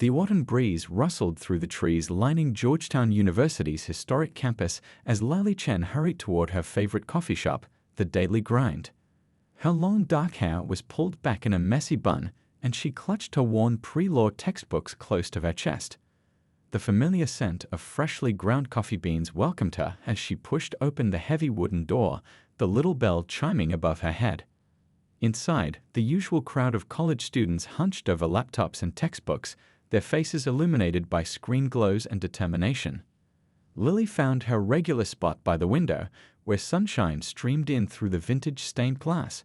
The autumn breeze rustled through the trees lining Georgetown University's historic campus as Lily Chen hurried toward her favorite coffee shop, the Daily Grind. Her long dark hair was pulled back in a messy bun, and she clutched her worn pre-law textbooks close to her chest. The familiar scent of freshly ground coffee beans welcomed her as she pushed open the heavy wooden door, the little bell chiming above her head. Inside, the usual crowd of college students hunched over laptops and textbooks, their faces illuminated by screen glows and determination. Lily found her regular spot by the window, where sunshine streamed in through the vintage-stained glass.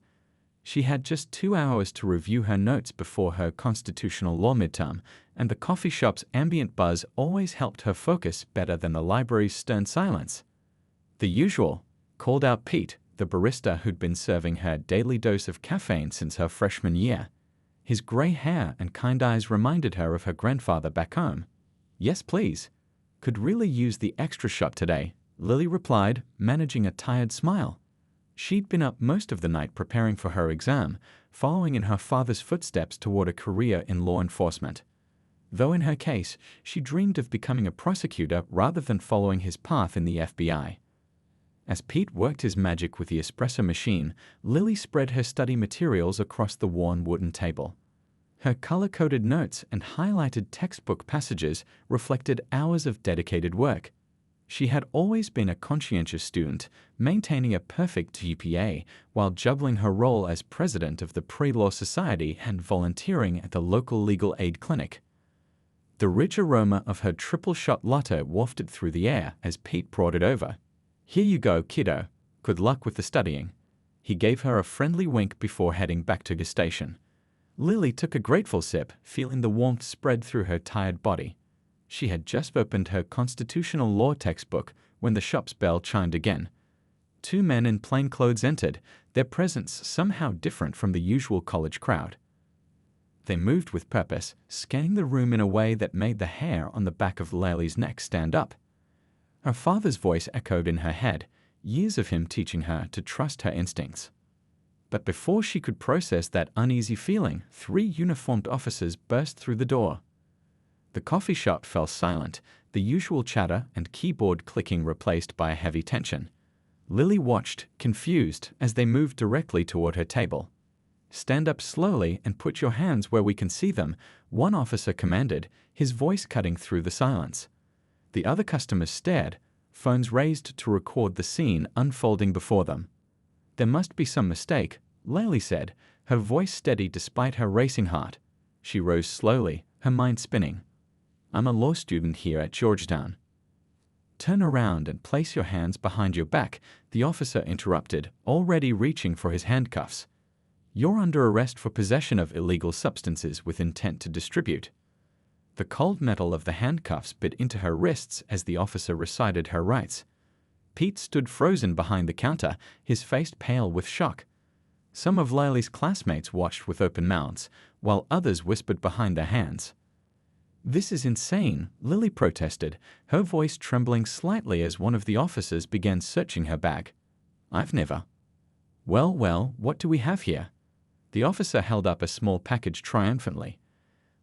She had just 2 hours to review her notes before her constitutional law midterm, and the coffee shop's ambient buzz always helped her focus better than the library's stern silence. "The usual," called out Pete, the barista who'd been serving her daily dose of caffeine since her freshman year. His gray hair and kind eyes reminded her of her grandfather back home. "Yes, please. Could really use the extra shot today," Lily replied, managing a tired smile. She'd been up most of the night preparing for her exam, following in her father's footsteps toward a career in law enforcement. Though in her case, she dreamed of becoming a prosecutor rather than following his path in the FBI. As Pete worked his magic with the espresso machine, Lily spread her study materials across the worn wooden table. Her color-coded notes and highlighted textbook passages reflected hours of dedicated work. She had always been a conscientious student, maintaining a perfect GPA while juggling her role as president of the Pre-Law Society and volunteering at the local legal aid clinic. The rich aroma of her triple-shot latte wafted through the air as Pete brought it over. "Here you go, kiddo. Good luck with the studying." He gave her a friendly wink before heading back to the station. Lily took a grateful sip, feeling the warmth spread through her tired body. She had just opened her constitutional law textbook when the shop's bell chimed again. 2 men in plain clothes entered, their presence somehow different from the usual college crowd. They moved with purpose, scanning the room in a way that made the hair on the back of Lily's neck stand up. Her father's voice echoed in her head, years of him teaching her to trust her instincts. But before she could process that uneasy feeling, 3 uniformed officers burst through the door. The coffee shop fell silent, the usual chatter and keyboard clicking replaced by a heavy tension. Lily watched, confused, as they moved directly toward her table. "Stand up slowly and put your hands where we can see them," one officer commanded, his voice cutting through the silence. The other customers stared, phones raised to record the scene unfolding before them. "There must be some mistake," Lily said, her voice steady despite her racing heart. She rose slowly, her mind spinning. "I'm a law student here at Georgetown." "Turn around and place your hands behind your back," the officer interrupted, already reaching for his handcuffs. "You're under arrest for possession of illegal substances with intent to distribute." The cold metal of the handcuffs bit into her wrists as the officer recited her rights. Pete stood frozen behind the counter, his face pale with shock. Some of Lily's classmates watched with open mouths, while others whispered behind their hands. "This is insane," Lily protested, her voice trembling slightly as one of the officers began searching her bag. "I've never." Well, what do we have here?" The officer held up a small package triumphantly.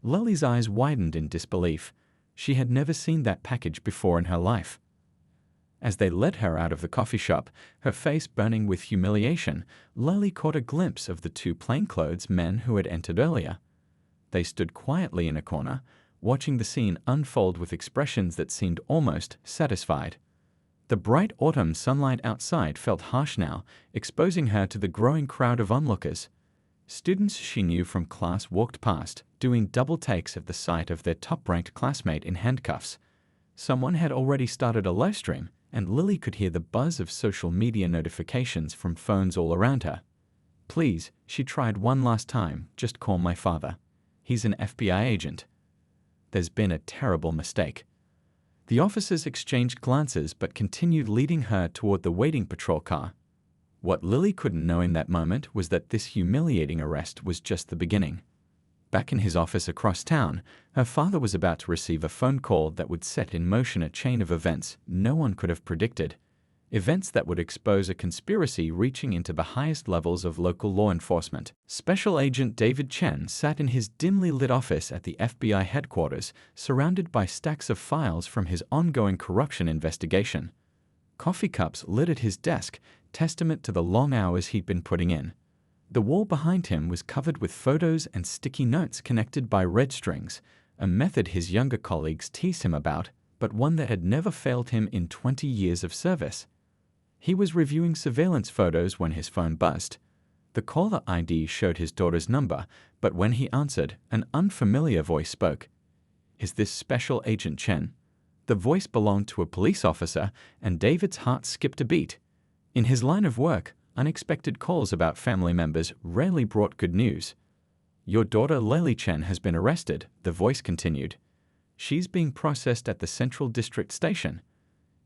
Lily's eyes widened in disbelief. She had never seen that package before in her life. As they led her out of the coffee shop, her face burning with humiliation, Lily caught a glimpse of the 2 plainclothes men who had entered earlier. They stood quietly in a corner, watching the scene unfold with expressions that seemed almost satisfied. The bright autumn sunlight outside felt harsh now, exposing her to the growing crowd of onlookers. Students she knew from class walked past, doing double takes at the sight of their top-ranked classmate in handcuffs. Someone had already started a livestream, and Lily could hear the buzz of social media notifications from phones all around her. "Please," she tried one last time, "just call my father. He's an FBI agent." "There's been a terrible mistake." The officers exchanged glances but continued leading her toward the waiting patrol car. What Lily couldn't know in that moment was that this humiliating arrest was just the beginning. Back in his office across town, her father was about to receive a phone call that would set in motion a chain of events no one could have predicted. Events that would expose a conspiracy reaching into the highest levels of local law enforcement. Special Agent David Chen sat in his dimly lit office at the FBI headquarters, surrounded by stacks of files from his ongoing corruption investigation. Coffee cups littered his desk, testament to the long hours he'd been putting in. The wall behind him was covered with photos and sticky notes connected by red strings, a method his younger colleagues teased him about, but one that had never failed him in 20 years of service. He was reviewing surveillance photos when his phone buzzed. The caller ID showed his daughter's number, but when he answered, an unfamiliar voice spoke. "Is this Special Agent Chen?" The voice belonged to a police officer, and David's heart skipped a beat. In his line of work, unexpected calls about family members rarely brought good news. "Your daughter Lily Chen has been arrested," the voice continued. "She's being processed at the Central District Station."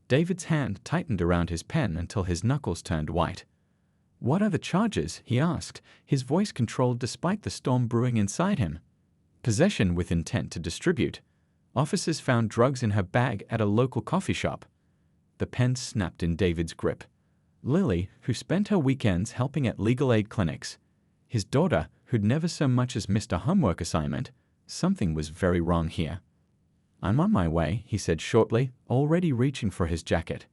David's hand tightened around his pen until his knuckles turned white. "What are the charges?" he asked, his voice controlled despite the storm brewing inside him. "Possession with intent to distribute. Officers found drugs in her bag at a local coffee shop." The pen snapped in David's grip. Lily, who spent her weekends helping at legal aid clinics. His daughter, who'd never so much as missed a homework assignment. Something was very wrong here. "I'm on my way," he said shortly, already reaching for his jacket.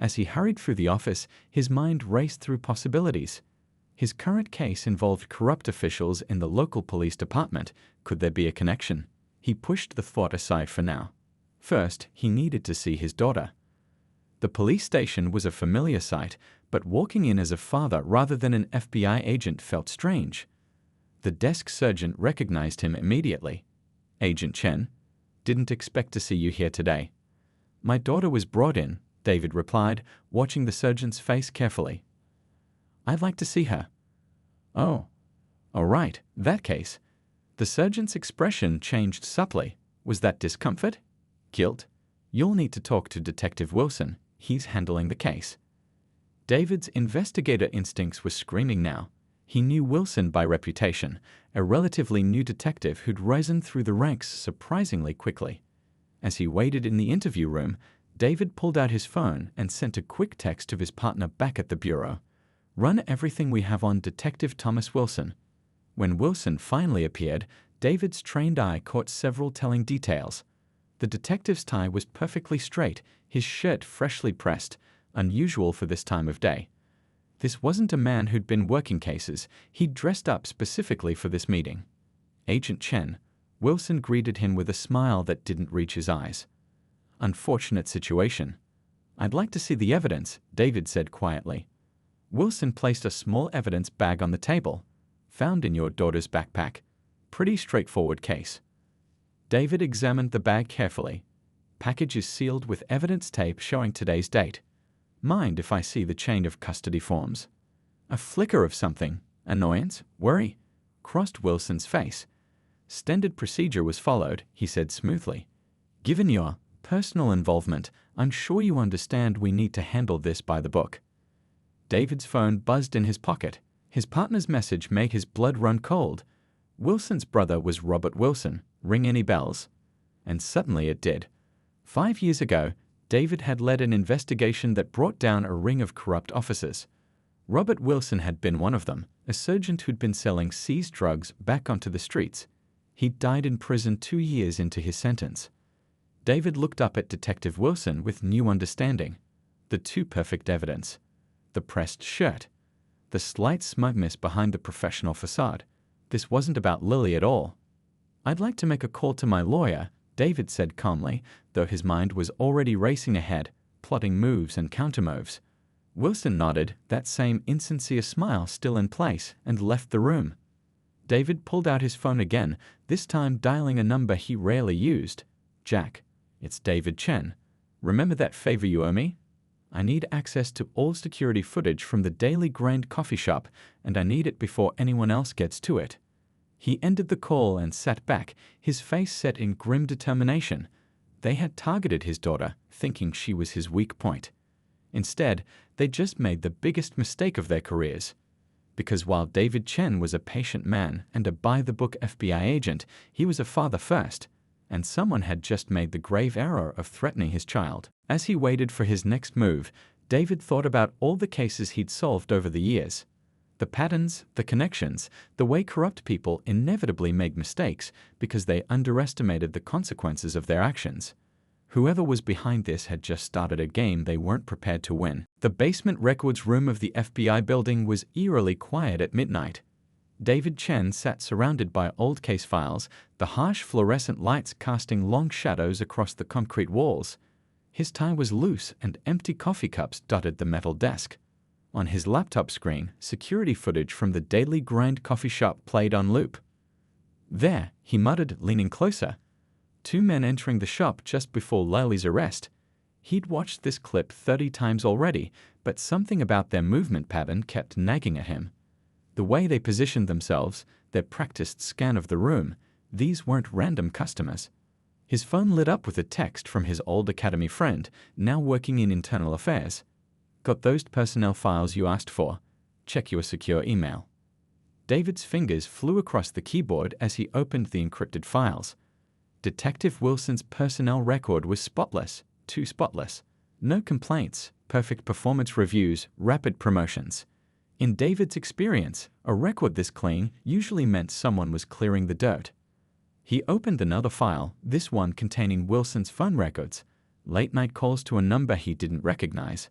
As he hurried through the office, his mind raced through possibilities. His current case involved corrupt officials in the local police department. Could there be a connection? He pushed the thought aside for now. First, he needed to see his daughter. The police station was a familiar sight, but walking in as a father rather than an FBI agent felt strange. The desk sergeant recognized him immediately. "Agent Chen, didn't expect to see you here today." "My daughter was brought in," David replied, watching the surgeon's face carefully. "I'd like to see her." "Oh, all right, that case." The surgeon's expression changed subtly. Was that discomfort? Guilt? "You'll need to talk to Detective Wilson. He's handling the case." David's investigator instincts were screaming now. He knew Wilson by reputation, a relatively new detective who'd risen through the ranks surprisingly quickly. As he waited in the interview room, David pulled out his phone and sent a quick text to his partner back at the bureau. "Run everything we have on Detective Thomas Wilson." When Wilson finally appeared, David's trained eye caught several telling details. The detective's tie was perfectly straight, his shirt freshly pressed, unusual for this time of day. This wasn't a man who'd been working cases. He'd dressed up specifically for this meeting. "Agent Chen." Wilson greeted him with a smile that didn't reach his eyes. "Unfortunate situation." "I'd like to see the evidence," David said quietly. Wilson placed a small evidence bag on the table. "Found in your daughter's backpack. Pretty straightforward case." David examined the bag carefully. "Package is sealed with evidence tape showing today's date. Mind if I see the chain of custody forms?" A flicker of something, annoyance, worry, crossed Wilson's face. "Standard procedure was followed," he said smoothly. "Given your personal involvement, I'm sure you understand we need to handle this by the book." David's phone buzzed in his pocket. His partner's message made his blood run cold. Wilson's brother was Robert Wilson. Ring any bells? And suddenly it did. 5 years ago, David had led an investigation that brought down a ring of corrupt officers. Robert Wilson had been one of them, a surgeon who'd been selling seized drugs back onto the streets. He died in prison 2 years into his sentence. David looked up at Detective Wilson with new understanding. The too perfect evidence. The pressed shirt. The slight smugness behind the professional facade. This wasn't about Lily at all. "I'd like to make a call to my lawyer," David said calmly, though his mind was already racing ahead, plotting moves and countermoves. Wilson nodded, that same insincere smile still in place, and left the room. David pulled out his phone again, this time dialing a number he rarely used. "Jack, it's David Chen. Remember that favor you owe me? I need access to all security footage from the Daily Grind coffee shop, and I need it before anyone else gets to it." He ended the call and sat back, his face set in grim determination. They had targeted his daughter, thinking she was his weak point. Instead, they just made the biggest mistake of their careers. Because while David Chen was a patient man and a by-the-book FBI agent, he was a father first, and someone had just made the grave error of threatening his child. As he waited for his next move, David thought about all the cases he'd solved over the years. The patterns, the connections, the way corrupt people inevitably make mistakes because they underestimated the consequences of their actions. Whoever was behind this had just started a game they weren't prepared to win. The basement records room of the FBI building was eerily quiet at midnight. David Chen sat surrounded by old case files, the harsh fluorescent lights casting long shadows across the concrete walls. His tie was loose and empty coffee cups dotted the metal desk. On his laptop screen, security footage from the Daily Grind coffee shop played on loop. "There," he muttered, leaning closer. Two men entering the shop just before Lally's arrest. He'd watched this clip 30 times already, but something about their movement pattern kept nagging at him. The way they positioned themselves, their practiced scan of the room, these weren't random customers. His phone lit up with a text from his old academy friend, now working in internal affairs. "Got those personnel files you asked for. Check your secure email." David's fingers flew across the keyboard as he opened the encrypted files. Detective Wilson's personnel record was spotless, too spotless. No complaints, perfect performance reviews, rapid promotions. In David's experience, a record this clean usually meant someone was clearing the dirt. He opened another file, this one containing Wilson's phone records, late-night calls to a number he didn't recognize.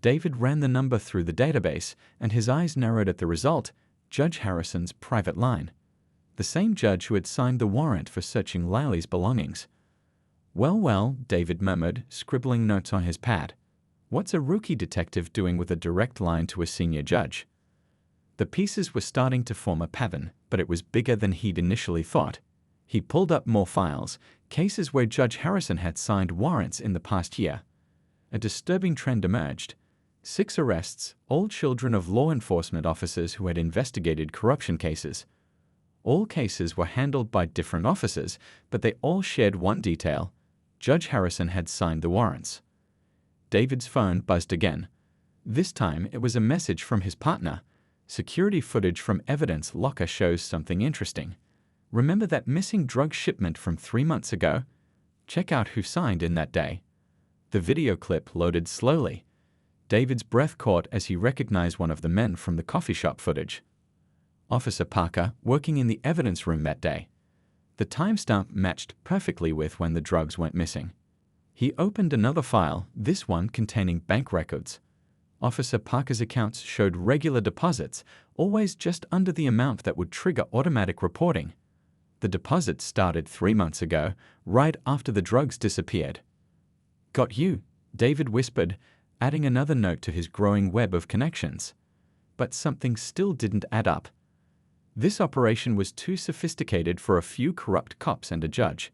David ran the number through the database, and his eyes narrowed at the result, Judge Harrison's private line. The same judge who had signed the warrant for searching Lally's belongings. Well, David murmured, scribbling notes on his pad. What's a rookie detective doing with a direct line to a senior judge? The pieces were starting to form a pattern, but it was bigger than he'd initially thought. He pulled up more files, cases where Judge Harrison had signed warrants in the past year. A disturbing trend emerged. 6 arrests, all children of law enforcement officers who had investigated corruption cases. All cases were handled by different officers, but they all shared one detail. Judge Harrison had signed the warrants. David's phone buzzed again. This time it was a message from his partner. Security footage from evidence locker shows something interesting. Remember that missing drug shipment from 3 months ago? Check out who signed in that day. The video clip loaded slowly. David's breath caught as he recognized one of the men from the coffee shop footage. Officer Parker, working in the evidence room that day. The timestamp matched perfectly with when the drugs went missing. He opened another file, this one containing bank records. Officer Parker's accounts showed regular deposits, always just under the amount that would trigger automatic reporting. The deposits started 3 months ago, right after the drugs disappeared. "Got you," David whispered, adding another note to his growing web of connections. But something still didn't add up. This operation was too sophisticated for a few corrupt cops and a judge.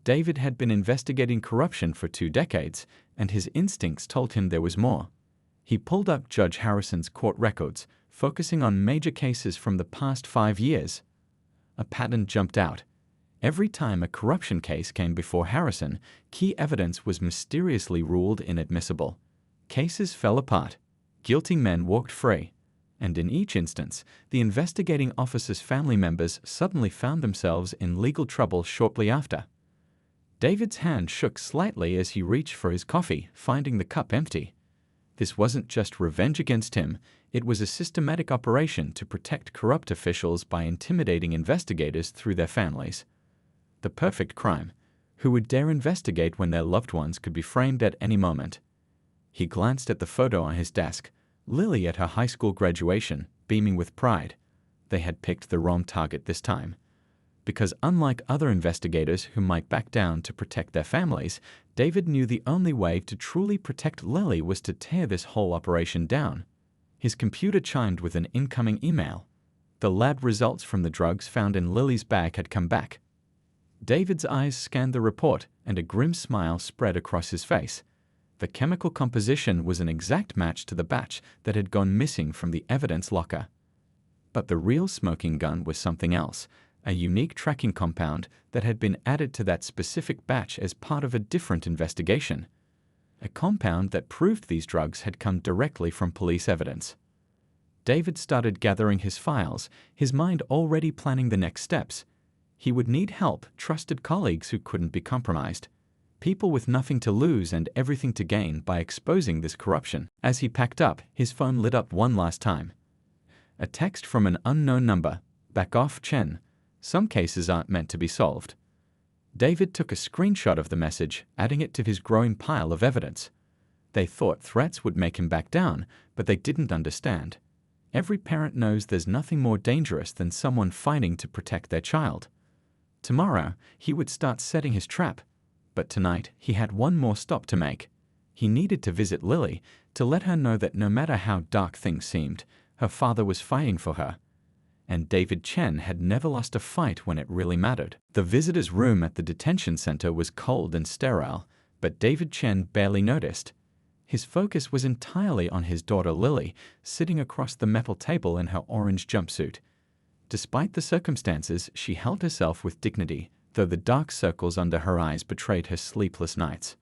David had been investigating corruption for 2 decades, and his instincts told him there was more. He pulled up Judge Harrison's court records, focusing on major cases from the past 5 years. A pattern jumped out. Every time a corruption case came before Harrison, key evidence was mysteriously ruled inadmissible. Cases fell apart. Guilty men walked free. And in each instance, the investigating officer's family members suddenly found themselves in legal trouble shortly after. David's hand shook slightly as he reached for his coffee, finding the cup empty. This wasn't just revenge against him, it was a systematic operation to protect corrupt officials by intimidating investigators through their families. The perfect crime. Who would dare investigate when their loved ones could be framed at any moment? He glanced at the photo on his desk. Lily at her high school graduation, beaming with pride. They had picked the wrong target this time. Because unlike other investigators who might back down to protect their families, David knew the only way to truly protect Lily was to tear this whole operation down. His computer chimed with an incoming email. The lab results from the drugs found in Lily's bag had come back. David's eyes scanned the report, and a grim smile spread across his face. The chemical composition was an exact match to the batch that had gone missing from the evidence locker. But the real smoking gun was something else, a unique tracking compound that had been added to that specific batch as part of a different investigation. A compound that proved these drugs had come directly from police evidence. David started gathering his files, his mind already planning the next steps. He would need help, trusted colleagues who couldn't be compromised. people with nothing to lose and everything to gain by exposing this corruption. As he packed up, his phone lit up one last time. A text from an unknown number. "Back off, Chen. Some cases aren't meant to be solved." David took a screenshot of the message, adding it to his growing pile of evidence. They thought threats would make him back down, but they didn't understand. Every parent knows there's nothing more dangerous than someone fighting to protect their child. Tomorrow, he would start setting his trap. But tonight, he had one more stop to make. He needed to visit Lily to let her know that no matter how dark things seemed, her father was fighting for her. And David Chen had never lost a fight when it really mattered. The visitor's room at the detention center was cold and sterile, but David Chen barely noticed. His focus was entirely on his daughter Lily, sitting across the metal table in her orange jumpsuit. Despite the circumstances, she held herself with dignity, though the dark circles under her eyes betrayed her sleepless nights.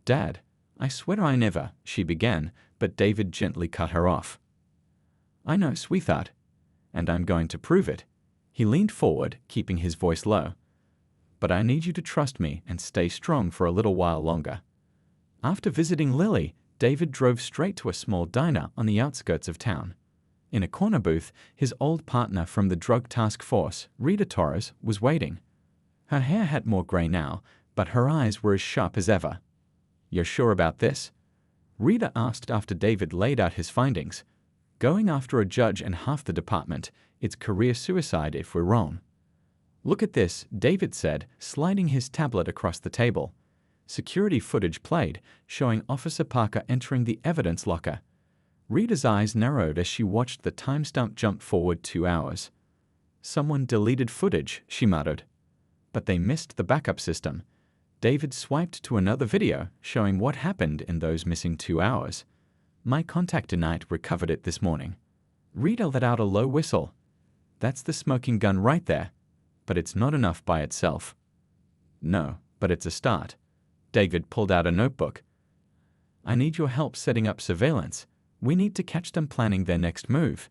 "Dad, I swear I never," she began, but David gently cut her off. "I know, sweetheart, and I'm going to prove it." He leaned forward, keeping his voice low. "But I need you to trust me and stay strong for a little while longer." After visiting Lily, David drove straight to a small diner on the outskirts of town. In a corner booth, his old partner from the drug task force, Rita Torres, was waiting. Her hair had more gray now, but her eyes were as sharp as ever. "You're sure about this?" Rita asked after David laid out his findings. "Going after a judge and half the department, it's career suicide if we're wrong." "Look at this," David said, sliding his tablet across the table. Security footage played, showing Officer Parker entering the evidence locker. Rita's eyes narrowed as she watched the timestamp jump forward 2 hours. "Someone deleted footage," she muttered. But they missed the backup system. David swiped to another video, showing what happened in those missing 2 hours. "My contact tonight recovered it this morning." Rita let out a low whistle. "That's the smoking gun right there. But it's not enough by itself." "No, but it's a start." David pulled out a notebook. "I need your help setting up surveillance. We need to catch them planning their next move."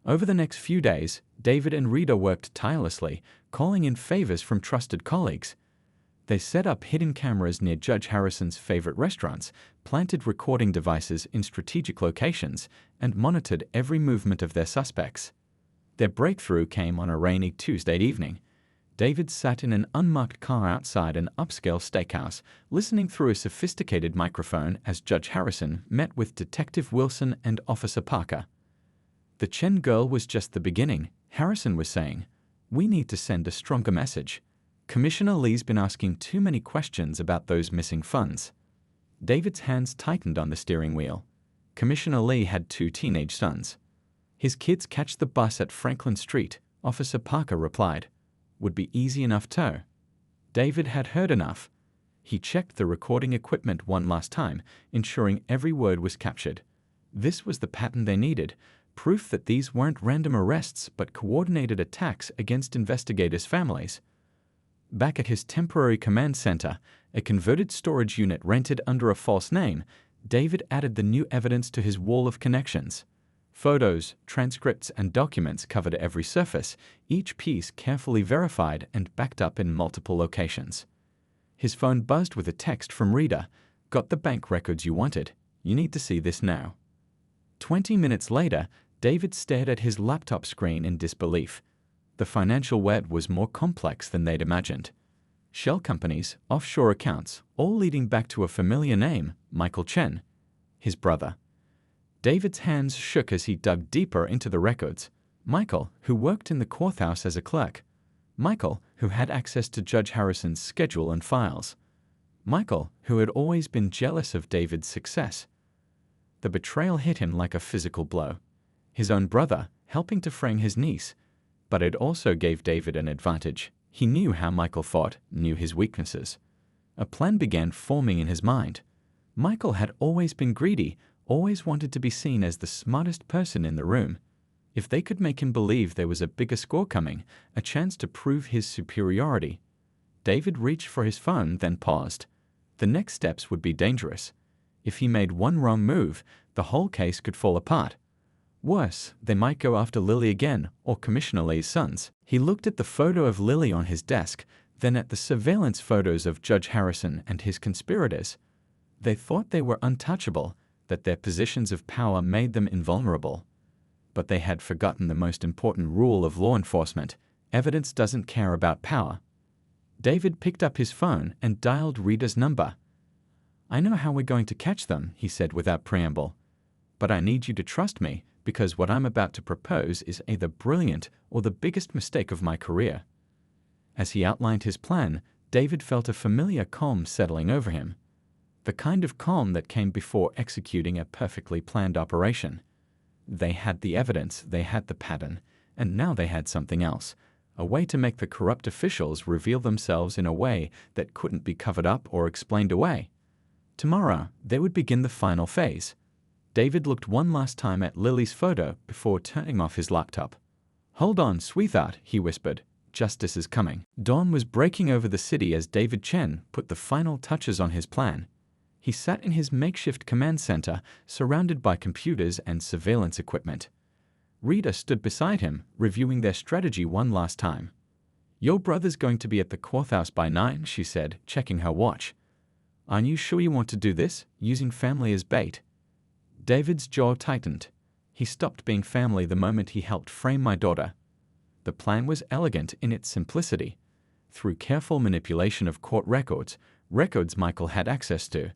Over the next few days, David and Rita worked tirelessly, calling in favors from trusted colleagues. They set up hidden cameras near Judge Harrison's favorite restaurants, planted recording devices in strategic locations, and monitored every movement of their suspects. Their breakthrough came on a rainy Tuesday evening. David sat in an unmarked car outside an upscale steakhouse, listening through a sophisticated microphone as Judge Harrison met with Detective Wilson and Officer Parker. "The Chen girl was just the beginning," Harrison was saying. "We need to send a stronger message. Commissioner Lee's been asking too many questions about those missing funds." David's hands tightened on the steering wheel. Commissioner Lee had 2 teenage sons. "His kids catch the bus at Franklin Street," Officer Parker replied. "Would be easy enough tow." David had heard enough. He checked the recording equipment one last time, ensuring every word was captured. This was the pattern they needed, proof that these weren't random arrests but coordinated attacks against investigators' families. Back at his temporary command center, a converted storage unit rented under a false name, David added the new evidence to his wall of connections. Photos, transcripts, and documents covered every surface, each piece carefully verified and backed up in multiple locations. His phone buzzed with a text from Rita. "Got the bank records you wanted. You need to see this now." 20 minutes later, David stared at his laptop screen in disbelief. The financial web was more complex than they'd imagined. Shell companies, offshore accounts, all leading back to a familiar name, Michael Chen, his brother. David's hands shook as he dug deeper into the records. Michael, who worked in the courthouse as a clerk. Michael, who had access to Judge Harrison's schedule and files. Michael, who had always been jealous of David's success. The betrayal hit him like a physical blow. His own brother, helping to frame his niece. But it also gave David an advantage. He knew how Michael thought, knew his weaknesses. A plan began forming in his mind. Michael had always been greedy, always wanted to be seen as the smartest person in the room. If they could make him believe there was a bigger score coming, a chance to prove his superiority. David reached for his phone, then paused. The next steps would be dangerous. If he made one wrong move, the whole case could fall apart. Worse, they might go after Lily again, or Commissioner Lee's sons. He looked at the photo of Lily on his desk, then at the surveillance photos of Judge Harrison and his conspirators. They thought they were untouchable, that their positions of power made them invulnerable. But they had forgotten the most important rule of law enforcement: evidence doesn't care about power. David picked up his phone and dialed Rita's number. "I know how we're going to catch them," he said without preamble. "But I need you to trust me, because what I'm about to propose is either brilliant or the biggest mistake of my career." As he outlined his plan, David felt a familiar calm settling over him. The kind of calm that came before executing a perfectly planned operation. They had the evidence, they had the pattern, and now they had something else. A way to make the corrupt officials reveal themselves in a way that couldn't be covered up or explained away. Tomorrow, they would begin the final phase. David looked one last time at Lily's photo before turning off his laptop. "Hold on, sweetheart," he whispered. "Justice is coming." Dawn was breaking over the city as David Chen put the final touches on his plan. He sat in his makeshift command center, surrounded by computers and surveillance equipment. Rita stood beside him, reviewing their strategy one last time. "Your brother's going to be at the courthouse by 9, she said, checking her watch. "Aren't you sure you want to do this, using family as bait?" David's jaw tightened. He stopped being family the moment he helped frame my daughter. The plan was elegant in its simplicity. Through careful manipulation of court records Michael had access to,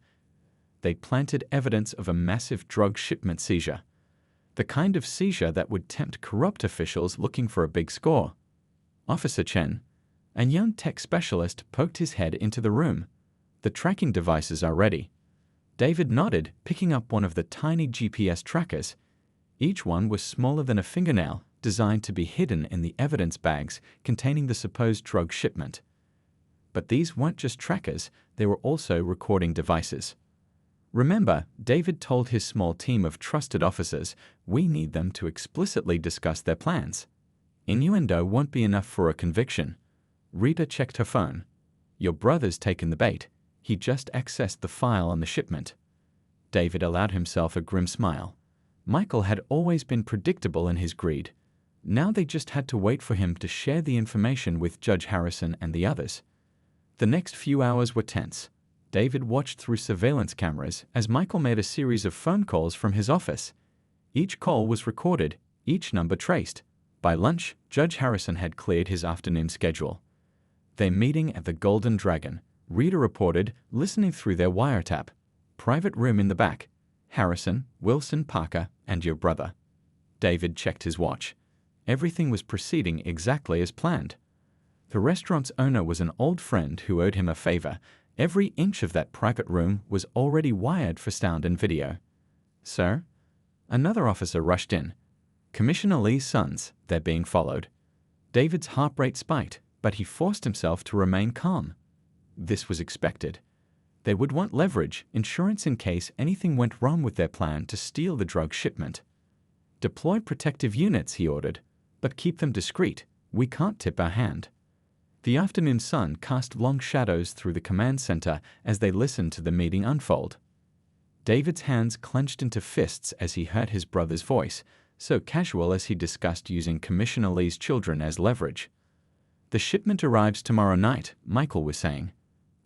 they planted evidence of a massive drug shipment seizure. The kind of seizure that would tempt corrupt officials looking for a big score. "Officer Chen," a young tech specialist poked his head into the room. "The tracking devices are ready." David nodded, picking up one of the tiny GPS trackers. Each one was smaller than a fingernail, designed to be hidden in the evidence bags containing the supposed drug shipment. But these weren't just trackers, they were also recording devices. Remember, David told his small team of trusted officers, "We need them to explicitly discuss their plans." Innuendo won't be enough for a conviction. Rita checked her phone. "Your brother's taken the bait. He just accessed the file on the shipment." David allowed himself a grim smile. Michael had always been predictable in his greed. Now they just had to wait for him to share the information with Judge Harrison and the others. The next few hours were tense. David watched through surveillance cameras as Michael made a series of phone calls from his office. Each call was recorded, each number traced. By lunch, Judge Harrison had cleared his afternoon schedule. Their meeting at the Golden Dragon, Rita reported, listening through their wiretap. "Private room in the back. Harrison, Wilson, Parker, and your brother." David checked his watch. Everything was proceeding exactly as planned. The restaurant's owner was an old friend who owed him a favor. Every inch of that private room was already wired for sound and video. "Sir?" Another officer rushed in. "Commissioner Lee's sons, they're being followed." David's heart rate spiked, but he forced himself to remain calm. This was expected. They would want leverage, insurance in case anything went wrong with their plan to steal the drug shipment. "Deploy protective units," he ordered, "but keep them discreet. We can't tip our hand." The afternoon sun cast long shadows through the command center as they listened to the meeting unfold. David's hands clenched into fists as he heard his brother's voice, so casual as he discussed using Commissioner Lee's children as leverage. "The shipment arrives tomorrow night," Michael was saying.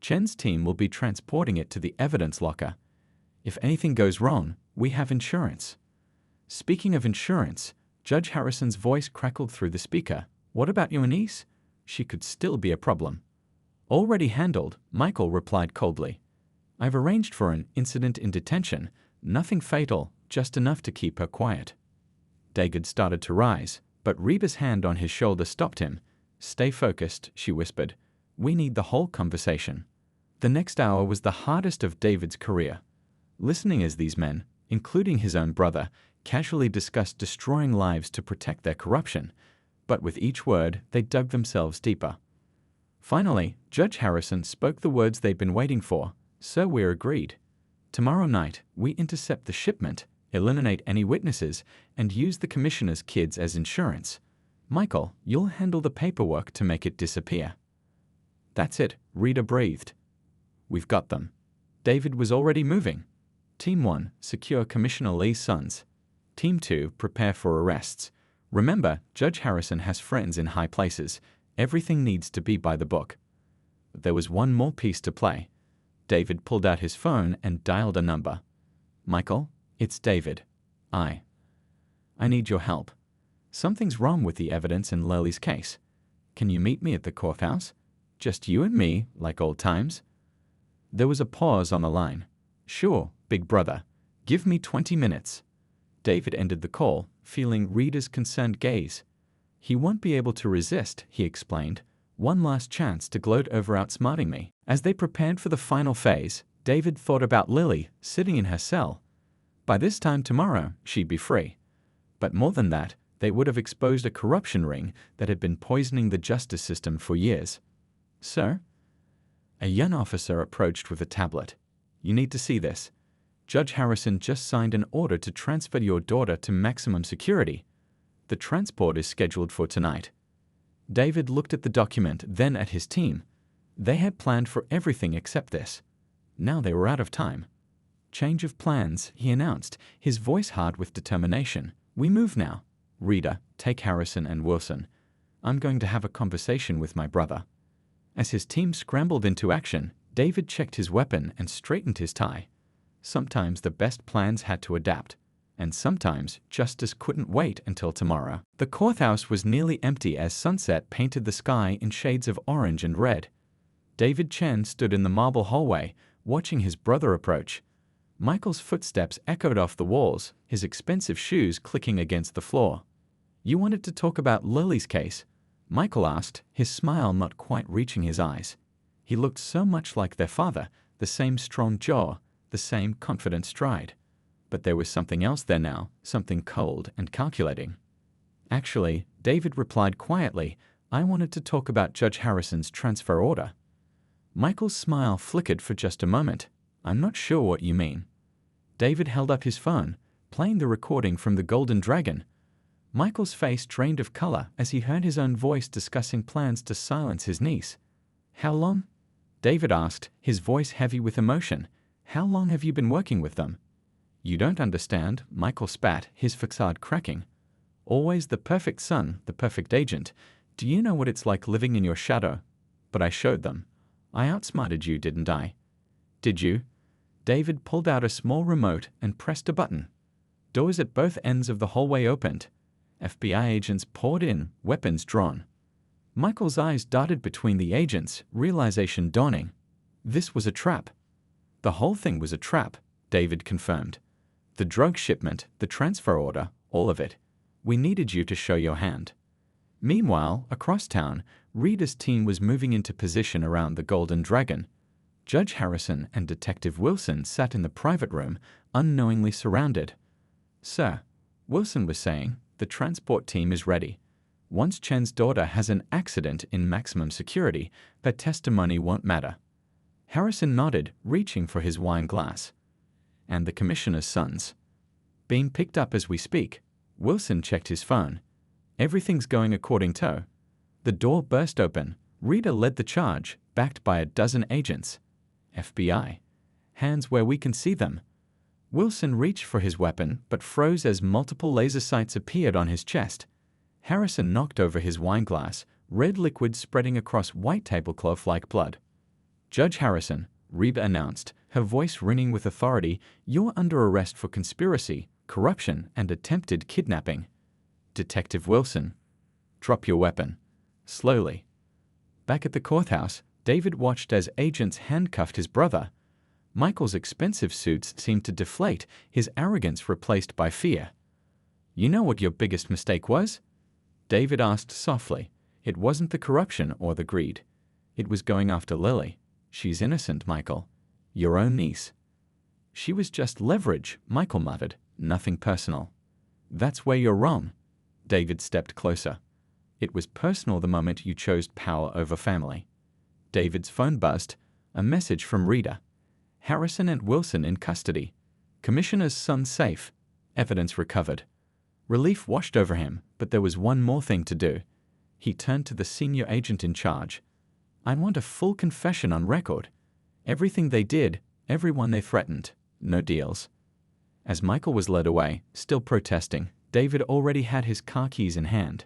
"Chen's team will be transporting it to the evidence locker. If anything goes wrong, we have insurance." Speaking of insurance, Judge Harrison's voice crackled through the speaker. "What about your niece? She could still be a problem." "Already handled," Michael replied coldly. "I've arranged for an incident in detention. Nothing fatal, just enough to keep her quiet." David started to rise, but Reba's hand on his shoulder stopped him. "Stay focused," she whispered. "We need the whole conversation." The next hour was the hardest of David's career. Listening as these men, including his own brother, casually discussed destroying lives to protect their corruption, but with each word they dug themselves deeper. Finally, Judge Harrison spoke the words they'd been waiting for. "So we're agreed. Tomorrow night, we intercept the shipment, eliminate any witnesses, and use the commissioner's kids as insurance. Michael, you'll handle the paperwork to make it disappear." "That's it," Rita breathed. "We've got them." David was already moving. "Team 1, secure Commissioner Lee's sons. Team 2, prepare for arrests. Remember, Judge Harrison has friends in high places. Everything needs to be by the book." There was one more piece to play. David pulled out his phone and dialed a number. "Michael, it's David. I need your help. Something's wrong with the evidence in Lily's case. Can you meet me at the courthouse? Just you and me, like old times?" There was a pause on the line. "Sure, big brother. Give me 20 minutes. David ended the call, feeling Rita's concerned gaze. "He won't be able to resist," he explained. "One last chance to gloat over outsmarting me." As they prepared for the final phase, David thought about Lily sitting in her cell. By this time tomorrow, she'd be free. But more than that, they would have exposed a corruption ring that had been poisoning the justice system for years. "Sir?" A young officer approached with a tablet. "You need to see this. Judge Harrison just signed an order to transfer your daughter to maximum security. The transport is scheduled for tonight." David looked at the document, then at his team. They had planned for everything except this. Now they were out of time. "Change of plans," he announced, his voice hard with determination. "We move now. Rita, take Harrison and Wilson. I'm going to have a conversation with my brother." As his team scrambled into action, David checked his weapon and straightened his tie. Sometimes the best plans had to adapt, and sometimes justice couldn't wait until tomorrow. The courthouse was nearly empty as sunset painted the sky in shades of orange and red. David Chen stood in the marble hallway, watching his brother approach. Michael's footsteps echoed off the walls, his expensive shoes clicking against the floor. "You wanted to talk about Lily's case?" Michael asked, his smile not quite reaching his eyes. He looked so much like their father, the same strong jaw, the same confident stride. But there was something else there now, something cold and calculating. "Actually," David replied quietly, "I wanted to talk about Judge Harrison's transfer order." Michael's smile flickered for just a moment. "I'm not sure what you mean." David held up his phone, playing the recording from the Golden Dragon. Michael's face drained of color as he heard his own voice discussing plans to silence his niece. "How long?" David asked, his voice heavy with emotion. "How long have you been working with them?" "You don't understand," Michael spat, his facade cracking. "Always the perfect son, the perfect agent. Do you know what it's like living in your shadow? But I showed them. I outsmarted you, didn't I?" "Did you?" David pulled out a small remote and pressed a button. Doors at both ends of the hallway opened. FBI agents poured in, weapons drawn. Michael's eyes darted between the agents, realization dawning. This was a trap. "The whole thing was a trap," David confirmed. "The drug shipment, the transfer order, all of it. We needed you to show your hand." Meanwhile, across town, Rita's team was moving into position around the Golden Dragon. Judge Harrison and Detective Wilson sat in the private room, unknowingly surrounded. "Sir," Wilson was saying, "the transport team is ready. Once Chen's daughter has an accident in maximum security, her testimony won't matter." Harrison nodded, reaching for his wine glass. "And the commissioner's sons?" "Being picked up as we speak." Wilson checked his phone. "Everything's going according to." The door burst open. Rita led the charge, backed by a dozen agents. "FBI. Hands where we can see them." Wilson reached for his weapon, but froze as multiple laser sights appeared on his chest. Harrison knocked over his wineglass, red liquid spreading across white tablecloth like blood. "Judge Harrison," Rita announced, her voice ringing with authority, "you're under arrest for conspiracy, corruption, and attempted kidnapping." Detective Wilson, "Drop your weapon." Slowly. Back at the courthouse, David watched as agents handcuffed his brother. Michael's expensive suits seemed to deflate, his arrogance replaced by fear. "You know what your biggest mistake was?" David asked softly. "It wasn't the corruption or the greed. It was going after Lily. She's innocent, Michael. Your own niece." "She was just leverage," Michael muttered. "Nothing personal." "That's where you're wrong." David stepped closer. "It was personal the moment you chose power over family." David's phone buzzed. A message from Rita. "Harrison and Wilson in custody. Commissioner's son safe. Evidence recovered." Relief washed over him, but there was one more thing to do. He turned to the senior agent in charge. "I want a full confession on record. Everything they did, everyone they threatened. No deals." As Michael was led away, still protesting, David already had his car keys in hand.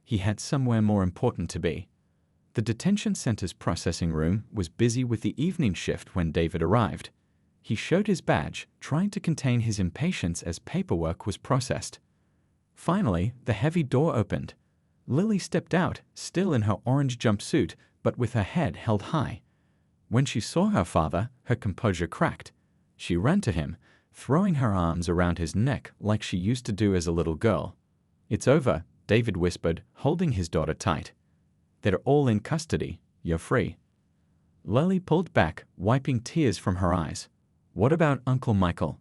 He had somewhere more important to be. The detention center's processing room was busy with the evening shift when David arrived. He showed his badge, trying to contain his impatience as paperwork was processed. Finally, the heavy door opened. Lily stepped out, still in her orange jumpsuit, but with her head held high. When she saw her father, her composure cracked. She ran to him, throwing her arms around his neck like she used to do as a little girl. "It's over," David whispered, holding his daughter tight. "They're all in custody. You're free." Lily pulled back, wiping tears from her eyes. "What about Uncle Michael?"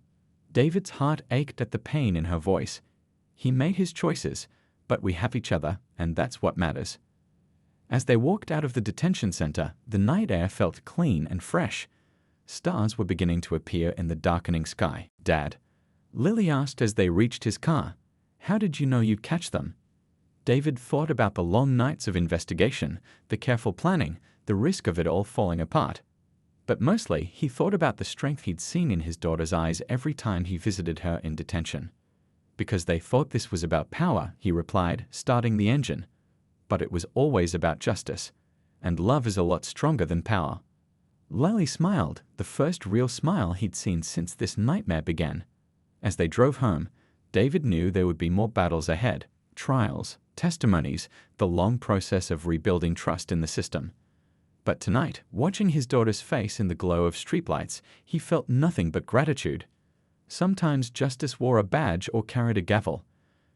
David's heart ached at the pain in her voice. "He made his choices, but we have each other, and that's what matters." As they walked out of the detention center, the night air felt clean and fresh. Stars were beginning to appear in the darkening sky. "Dad," Lily asked as they reached his car, "how did you know you'd catch them?" David thought about the long nights of investigation, the careful planning, the risk of it all falling apart. But mostly, he thought about the strength he'd seen in his daughter's eyes every time he visited her in detention. "Because they thought this was about power," he replied, starting the engine. "But it was always about justice, and love is a lot stronger than power." Lily smiled, the first real smile he'd seen since this nightmare began. As they drove home, David knew there would be more battles ahead, trials, testimonies, the long process of rebuilding trust in the system. But tonight, watching his daughter's face in the glow of streetlights, he felt nothing but gratitude. Sometimes justice wore a badge or carried a gavel,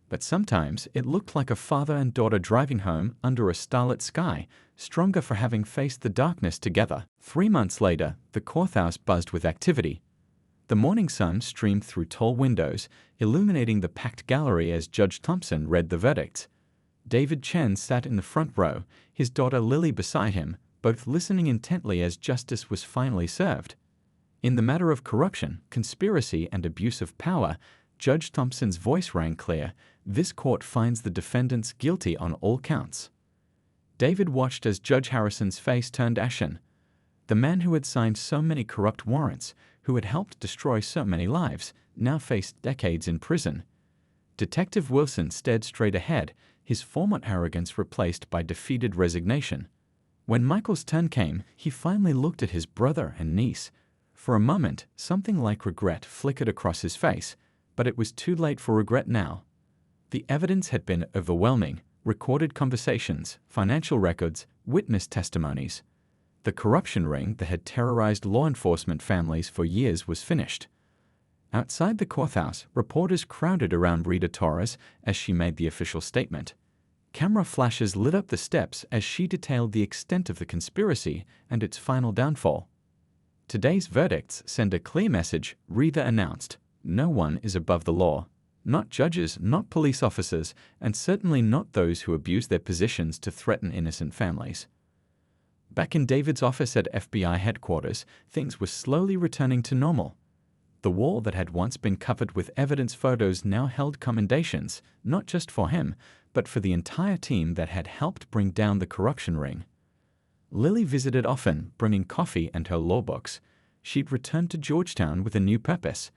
but sometimes it looked like a father and daughter driving home under a starlit sky, stronger for having faced the darkness together. 3 months later, the courthouse buzzed with activity. The morning sun streamed through tall windows, illuminating the packed gallery as Judge Thompson read the verdicts. David Chen sat in the front row, his daughter Lily beside him, both listening intently as justice was finally served. In the matter of corruption, conspiracy, and abuse of power, Judge Thompson's voice rang clear. "This court finds the defendants guilty on all counts." David watched as Judge Harrison's face turned ashen. The man who had signed so many corrupt warrants, who had helped destroy so many lives, now faced decades in prison. Detective Wilson stared straight ahead, his former arrogance replaced by defeated resignation. When Michael's turn came, he finally looked at his brother and niece. For a moment, something like regret flickered across his face, but it was too late for regret now. The evidence had been overwhelming: recorded conversations, financial records, witness testimonies. The corruption ring that had terrorized law enforcement families for years was finished. Outside the courthouse, reporters crowded around Rita Torres as she made the official statement. Camera flashes lit up the steps as she detailed the extent of the conspiracy and its final downfall. "Today's verdicts send a clear message," Rita announced. "No one is above the law. Not judges, not police officers, and certainly not those who abuse their positions to threaten innocent families." Back in David's office at FBI headquarters, things were slowly returning to normal. The wall that had once been covered with evidence photos now held commendations, not just for him, but for the entire team that had helped bring down the corruption ring. Lily visited often, bringing coffee and her law books. She'd returned to Georgetown with a new purpose.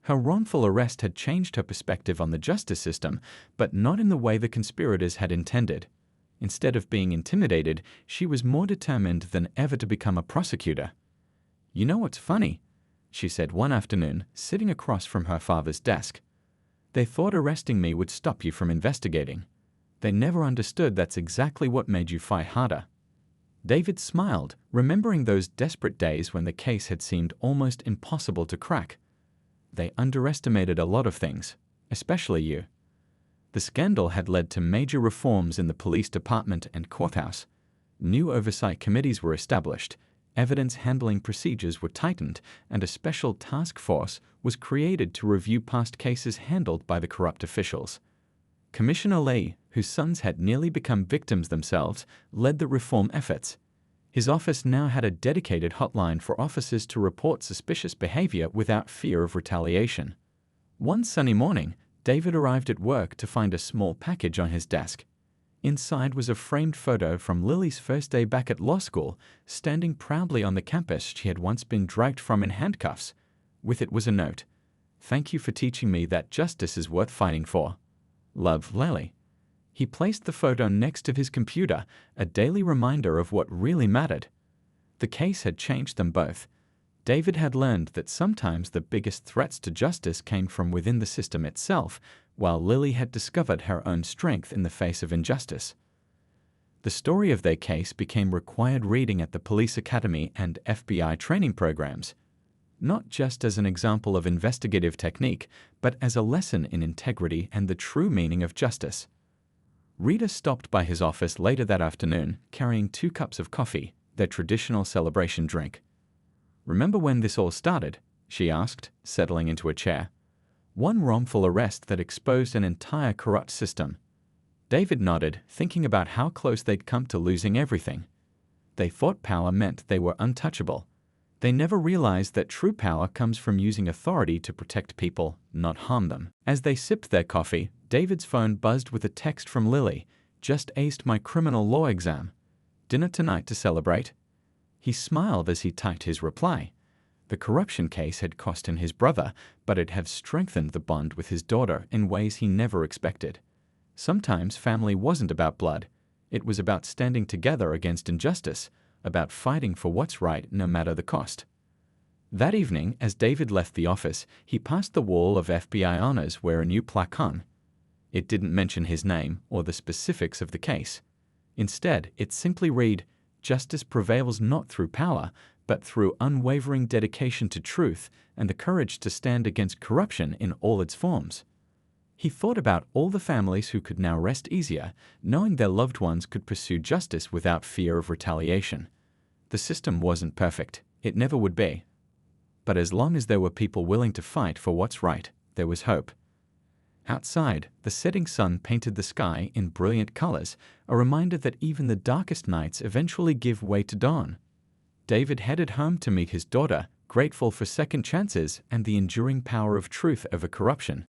Her wrongful arrest had changed her perspective on the justice system, but not in the way the conspirators had intended. Instead of being intimidated, she was more determined than ever to become a prosecutor. "You know what's funny?" she said one afternoon, sitting across from her father's desk. "They thought arresting me would stop you from investigating. They never understood that's exactly what made you fight harder." David smiled, remembering those desperate days when the case had seemed almost impossible to crack. "They underestimated a lot of things, especially you." The scandal had led to major reforms in the police department and courthouse. New oversight committees were established, evidence handling procedures were tightened, and a special task force was created to review past cases handled by the corrupt officials. Commissioner Lee, whose sons had nearly become victims themselves, led the reform efforts. His office now had a dedicated hotline for officers to report suspicious behavior without fear of retaliation. One sunny morning, David arrived at work to find a small package on his desk. Inside was a framed photo from Lily's first day back at law school, standing proudly on the campus she had once been dragged from in handcuffs. With it was a note: "Thank you for teaching me that justice is worth fighting for. Love, Lily." He placed the photo next to his computer, a daily reminder of what really mattered. The case had changed them both. David had learned that sometimes the biggest threats to justice came from within the system itself, while Lily had discovered her own strength in the face of injustice. The story of their case became required reading at the police academy and FBI training programs, not just as an example of investigative technique, but as a lesson in integrity and the true meaning of justice. Rita stopped by his office later that afternoon, carrying 2 cups of coffee, their traditional celebration drink. "Remember when this all started?" she asked, settling into a chair. "One wrongful arrest that exposed an entire corrupt system." David nodded, thinking about how close they'd come to losing everything. They thought power meant they were untouchable. They never realized that true power comes from using authority to protect people, not harm them. As they sipped their coffee, David's phone buzzed with a text from Lily. "Just aced my criminal law exam. Dinner tonight to celebrate?" He smiled as he typed his reply. The corruption case had cost him his brother, but it had strengthened the bond with his daughter in ways he never expected. Sometimes family wasn't about blood. It was about standing together against injustice, about fighting for what's right no matter the cost. That evening, as David left the office, he passed the wall of FBI honors where a new plaque hung. It didn't mention his name or the specifics of the case. Instead, it simply read, "Justice prevails not through power, but through unwavering dedication to truth and the courage to stand against corruption in all its forms." He thought about all the families who could now rest easier, knowing their loved ones could pursue justice without fear of retaliation. The system wasn't perfect. It never would be. But as long as there were people willing to fight for what's right, there was hope. Outside, the setting sun painted the sky in brilliant colors, a reminder that even the darkest nights eventually give way to dawn. David headed home to meet his daughter, grateful for second chances and the enduring power of truth over corruption.